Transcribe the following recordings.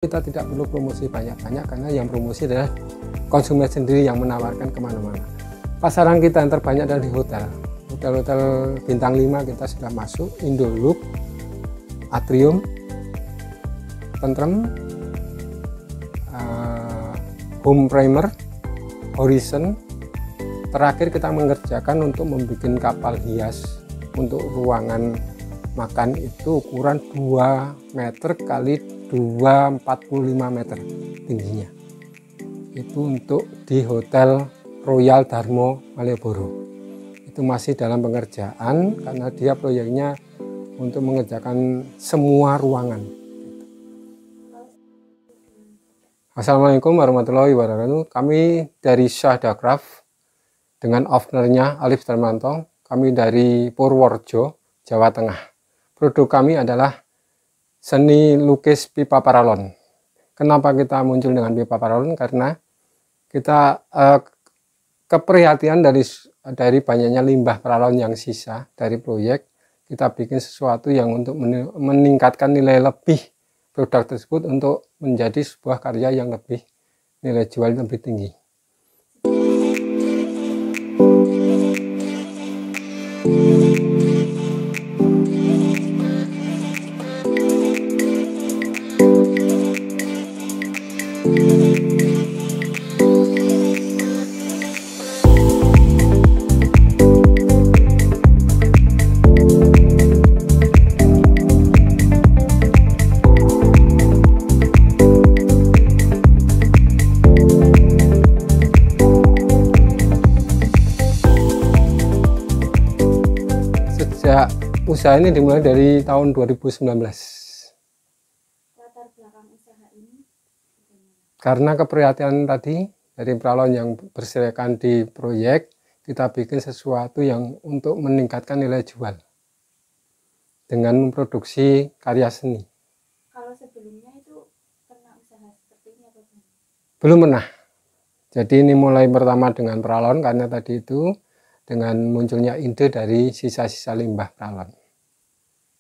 Kita tidak perlu promosi banyak-banyak karena yang promosi adalah konsumen sendiri yang menawarkan kemana-mana. Pasaran kita yang terbanyak adalah di hotel. Hotel-hotel bintang 5 kita sudah masuk, Indoloop, Atrium, Tentrem, Home Primer, Horizon. Terakhir kita mengerjakan untuk membuat kapal hias untuk ruangan makan itu ukuran 2 meter kali 2,45 meter tingginya. Itu untuk di Hotel Royal Darmo Malioboro. Itu masih dalam pengerjaan karena dia proyeknya untuk mengerjakan semua ruangan. Assalamualaikum warahmatullahi wabarakatuh. Kami dari Syahda Craft dengan ownernya Alif Darmanto. Kami dari Purworejo, Jawa Tengah. Produk kami adalah seni lukis pipa paralon. Kenapa kita muncul dengan pipa paralon? Karena kita keprihatinan dari banyaknya limbah paralon yang sisa dari proyek, kita bikin sesuatu yang untuk meningkatkan nilai lebih produk tersebut untuk menjadi sebuah karya yang lebih nilai jual lebih tinggi. Sejak usaha ini dimulai dari tahun 2019. Latar belakang usaha ini Karena keprihatinan tadi dari paralon yang berserakan di proyek, kita bikin sesuatu yang untuk meningkatkan nilai jual dengan memproduksi karya seni. kalau sebelumnya itu pernah usaha seperti ini apa belum? Belum pernah. Jadi ini mulai pertama dengan paralon karena tadi itu dengan munculnya ide dari sisa-sisa limbah paralon.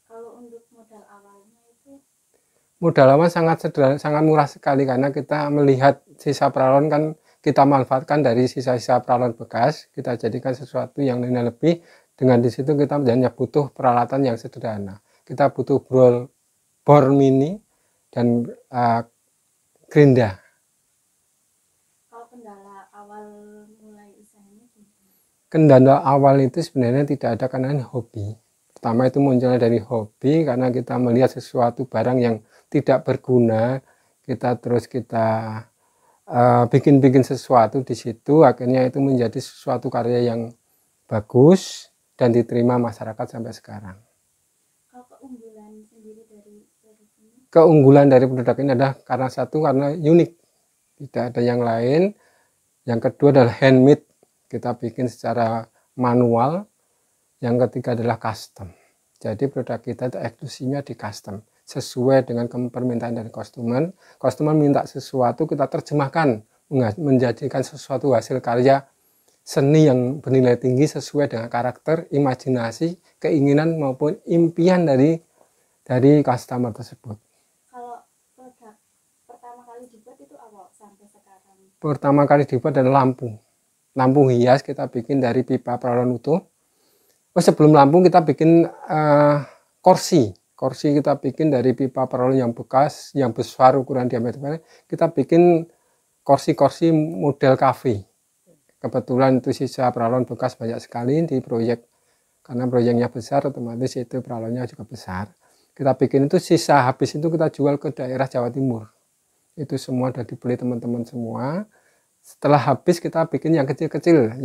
Kalau untuk modal awalnya itu Modal awal sangat sederhana, sangat murah sekali karena kita melihat sisa paralon kan kita manfaatkan dari sisa-sisa paralon bekas, kita jadikan sesuatu yang nilai lebih. Dengan di situ kita hanya butuh peralatan yang sederhana. Kita butuh bor mini dan gerinda. kalau kendala awal mulai usahanya gimana? Kendala awal itu sebenarnya tidak ada karena ini hobi. Pertama itu munculnya dari hobi karena kita melihat sesuatu barang yang tidak berguna, kita bikin sesuatu di situ, akhirnya itu menjadi sesuatu karya yang bagus dan diterima masyarakat sampai sekarang. Kalau keunggulan sendiri dari produk ini Keunggulan dari produk ini adalah karena unik, tidak ada yang lain. Yang kedua adalah handmade, kita bikin secara manual. Yang ketiga adalah custom. Jadi produk kita itu eksklusifnya di custom, sesuai dengan permintaan dari customer. Customer minta sesuatu, kita terjemahkan menjadikan sesuatu hasil karya seni yang bernilai tinggi sesuai dengan karakter, imajinasi, keinginan maupun impian dari customer tersebut. kalau produk pertama kali dibuat itu awal sampai sekarang Pertama kali dibuat adalah lampu hias, kita bikin dari pipa paralon utuh. Sebelum lampu kita bikin kursi kita bikin dari pipa paralon yang bekas, yang besar ukuran diameternya. Kita bikin kursi model kafe. Kebetulan itu sisa paralon bekas banyak sekali di proyek, karena proyeknya besar otomatis itu paralonnya juga besar. Kita bikin itu sisa habis itu kita jual ke daerah Jawa Timur. Itu semua sudah dibeli teman-teman semua. Setelah habis kita bikin yang kecil-kecil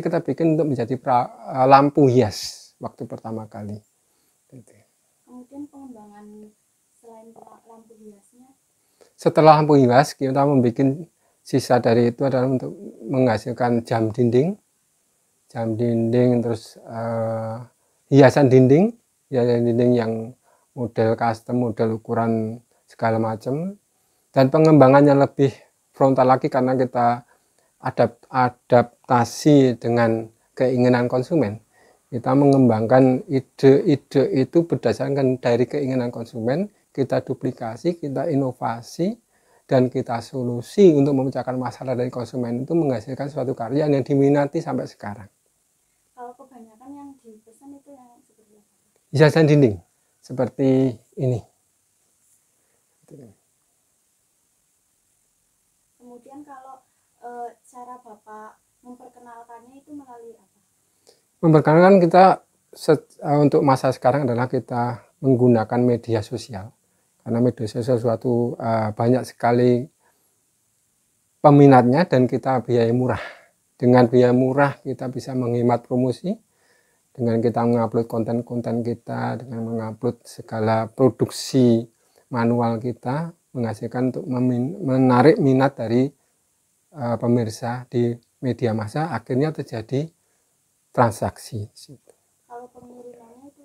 kita bikin untuk menjadi lampu hias waktu pertama kali. kemudian pengembangan selain lampu hiasnya Setelah lampu hias kita membuat sisa dari itu adalah untuk menghasilkan jam dinding terus hiasan dinding yang model custom, model ukuran segala macam, dan pengembangannya lebih frontal lagi karena kita adaptasi dengan keinginan konsumen. Kita mengembangkan ide-ide itu berdasarkan dari keinginan konsumen, kita duplikasi, kita inovasi, dan kita solusi untuk memecahkan masalah dari konsumen itu menghasilkan suatu karya yang diminati sampai sekarang. Kalau kebanyakan yang dipesan itu yang seperti apa? Hiasan dinding seperti ini. Kemudian kalau cara Bapak memperkenalkannya itu melalui apa? Memperkenalkan kita untuk masa sekarang adalah kita menggunakan media sosial, karena media sosial suatu banyak sekali peminatnya dan kita biaya murah. Dengan biaya murah kita bisa menghemat promosi dengan kita mengupload konten-konten kita, dengan mengupload segala produksi manual kita, menghasilkan untuk menarik minat dari pemirsa di media massa, akhirnya terjadi transaksi. Kalau pengirimannya itu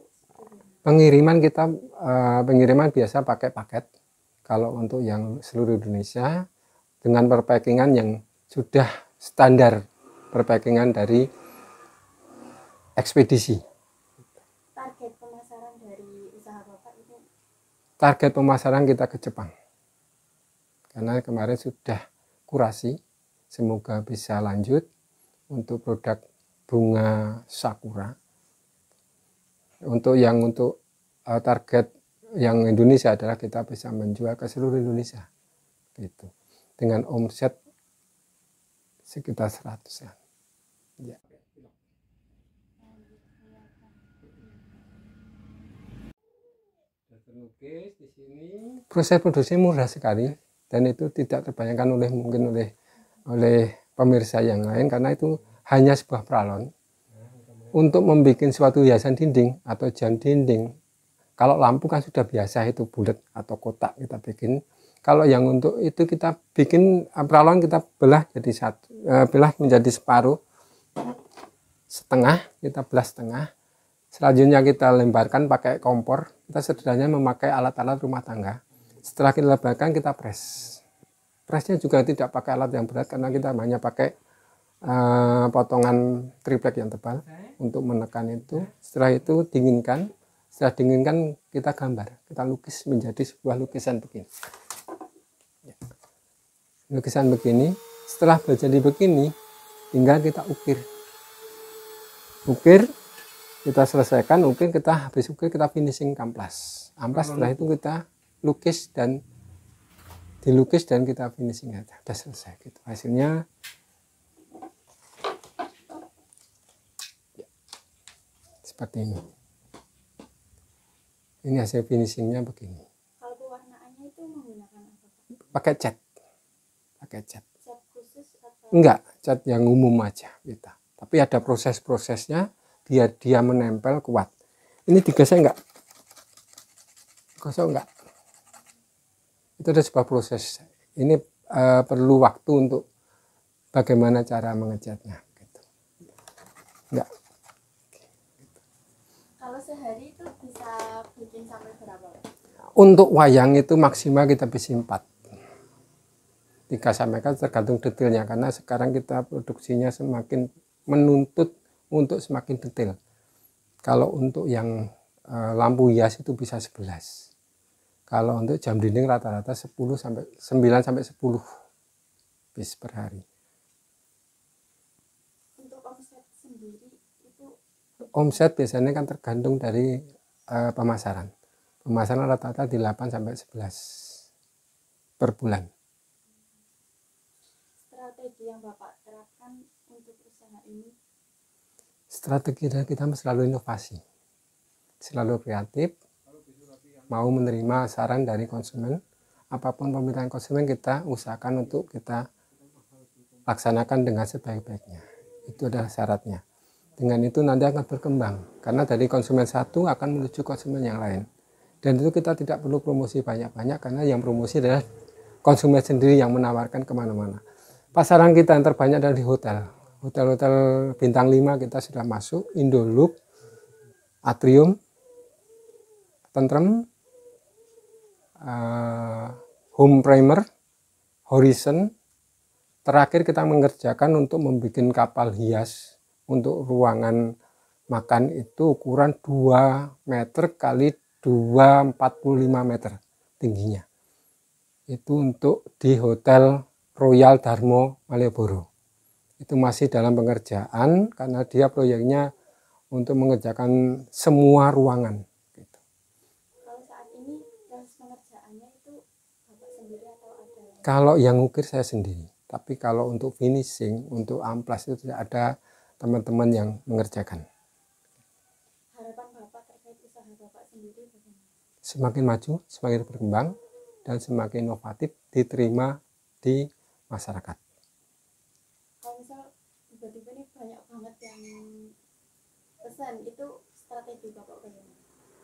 pengiriman biasa pakai paket. Kalau untuk yang seluruh Indonesia dengan perpackingan yang sudah standar perpackingan dari ekspedisi. target pemasaran dari usaha Bapak itu? Target pemasaran kita ke Jepang. Karena kemarin sudah kurasi, semoga bisa lanjut untuk produk bunga sakura. Untuk target yang Indonesia adalah kita bisa menjual ke seluruh Indonesia, gitu, dengan omset sekitar 100-an. Ya. Terlukis di sini. Proses produksi mudah sekali dan itu tidak terbayangkan oleh pemirsa yang lain, karena itu hanya sebuah pralon untuk membuat suatu hiasan dinding atau jam dinding. Kalau lampu kan sudah biasa, itu bulat atau kotak kita bikin. Kalau yang untuk itu kita bikin pralon, kita belah menjadi separuh, setengah, kita belah setengah. Selanjutnya kita lembarkan pakai kompor. Kita sederhananya memakai alat-alat rumah tangga. Setelah kita lembarkan, kita press. Pressnya juga tidak pakai alat yang berat, karena kita hanya pakai potongan triplek yang tebal untuk menekan itu. Setelah itu dinginkan. Setelah dinginkan kita gambar, kita lukis menjadi sebuah lukisan begini. Lukisan begini. Setelah jadi begini, tinggal kita ukir. Ukir. Kita selesaikan ukir, habis ukir kita finishing amplas. Amplas setelah itu kita lukis dan dilukis dan kita finishing aja. Sudah selesai gitu. Hasilnya seperti ini. Ini hasil finishingnya begini. Kalau pewarnaannya itu menggunakan apa? Pakai cat. Pakai cat. Cat khusus atau? Enggak, cat yang umum aja kita. Tapi ada proses-prosesnya biar dia menempel kuat. Ini digesek enggak? Gosok enggak? Itu ada sebuah proses. Ini perlu waktu untuk bagaimana cara mengecatnya. Gitu. Enggak. Kalau sehari itu bisa bikin sampai berapa? Untuk wayang itu maksimal kita bisa 4. 3 sampai 4 tergantung detailnya, karena sekarang kita produksinya semakin menuntut untuk semakin detail. Kalau untuk yang lampu hias itu bisa 11. Kalau untuk jam dinding rata-rata 9 sampai 10 piece per hari. Untuk omset sendiri itu? Omset biasanya kan tergantung dari pemasaran. Pemasaran rata-rata di 8 sampai 11 per bulan. Strategi yang Bapak terapkan untuk usaha ini? Strategi kita selalu inovasi, selalu kreatif, mau menerima saran dari konsumen. Apapun permintaan konsumen kita usahakan untuk kita laksanakan dengan sebaik-baiknya. Itu adalah syaratnya. Dengan itu nanti akan berkembang, karena dari konsumen satu akan menuju konsumen yang lain. Dan itu kita tidak perlu promosi banyak-banyak, karena yang promosi adalah konsumen sendiri yang menawarkan kemana-mana. Pasaran kita yang terbanyak adalah di hotel. Hotel-hotel bintang 5 kita sudah masuk, Indolook, Atrium, Tentrem, Home Primer, Horizon. Terakhir kita mengerjakan untuk membuat kapal hias untuk ruangan makan itu ukuran 2 meter kali 2,45 meter. tertingginya. Itu untuk di Hotel Royal Darmo Malioboro. Itu masih dalam pengerjaan karena dia proyeknya untuk mengerjakan semua ruangan. Gitu. Kalau saat ini proses pengerjaannya itu Bapak sendiri atau ada? Kalau yang ngukir saya sendiri, tapi kalau untuk finishing, untuk amplas itu tidak ada teman-teman yang mengerjakan. Harapan Bapak terkait usaha Bapak sendiri bagaimana? Semakin maju, semakin berkembang, dan semakin inovatif diterima di masyarakat. Kalau misal tiba-tiba ini banyak banget yang pesan, itu strategi Bapak bagaimana?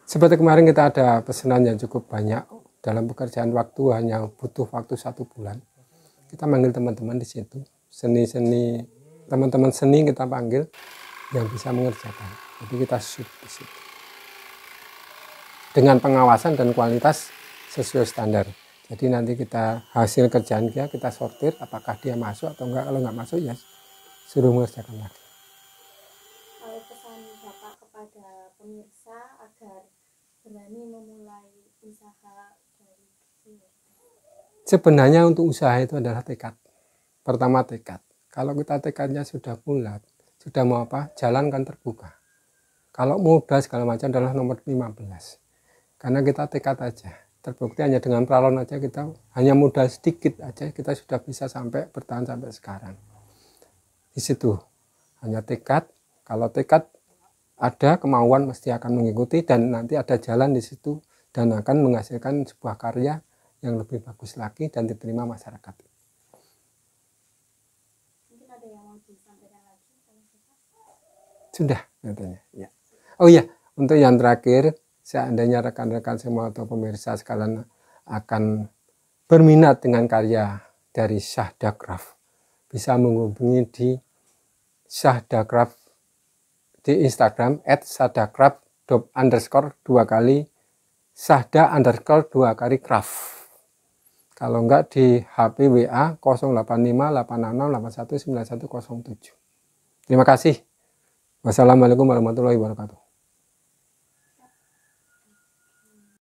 Seperti kemarin kita ada pesanan yang cukup banyak, dalam pekerjaan waktu hanya butuh waktu 1 bulan. Kita manggil teman-teman di situ, seni-seni, teman-teman seni kita panggil yang bisa mengerjakan. Jadi kita shoot di situ. Dengan pengawasan dan kualitas sesuai standar. Jadi nanti kita hasil kerjaan dia kita sortir apakah dia masuk atau enggak. Kalau enggak masuk ya suruh mengerjakan lagi. Kalau pesan Bapak kepada pemirsa agar berani memulai usaha dari kecil. Sebenarnya untuk usaha itu adalah tekad. Pertama tekad. Kalau kita tekadnya sudah bulat, sudah mau apa, jalan kan terbuka. Kalau modal segala macam adalah nomor 15. Karena kita tekad aja. Terbukti hanya dengan pralon aja kita hanya modal sedikit aja kita sudah bisa sampai bertahan sampai sekarang. Di situ hanya tekad. Kalau tekad ada, kemauan mesti akan mengikuti dan nanti ada jalan di situ dan akan menghasilkan sebuah karya yang lebih bagus lagi dan diterima masyarakat. Mungkin ada yang mau disampaikan lagi kalau Sudah katanya. Ya. Oh iya, untuk yang terakhir, seandainya rekan-rekan semua atau pemirsa sekalian akan berminat dengan karya dari Syahda Craft, bisa menghubungi di Syahda Craft di Instagram @syahdaCraft _2 kali Syahda_2 kali craft. Kalau enggak di HP WA 085 866 819107. Terima kasih. Wassalamualaikum warahmatullahi wabarakatuh.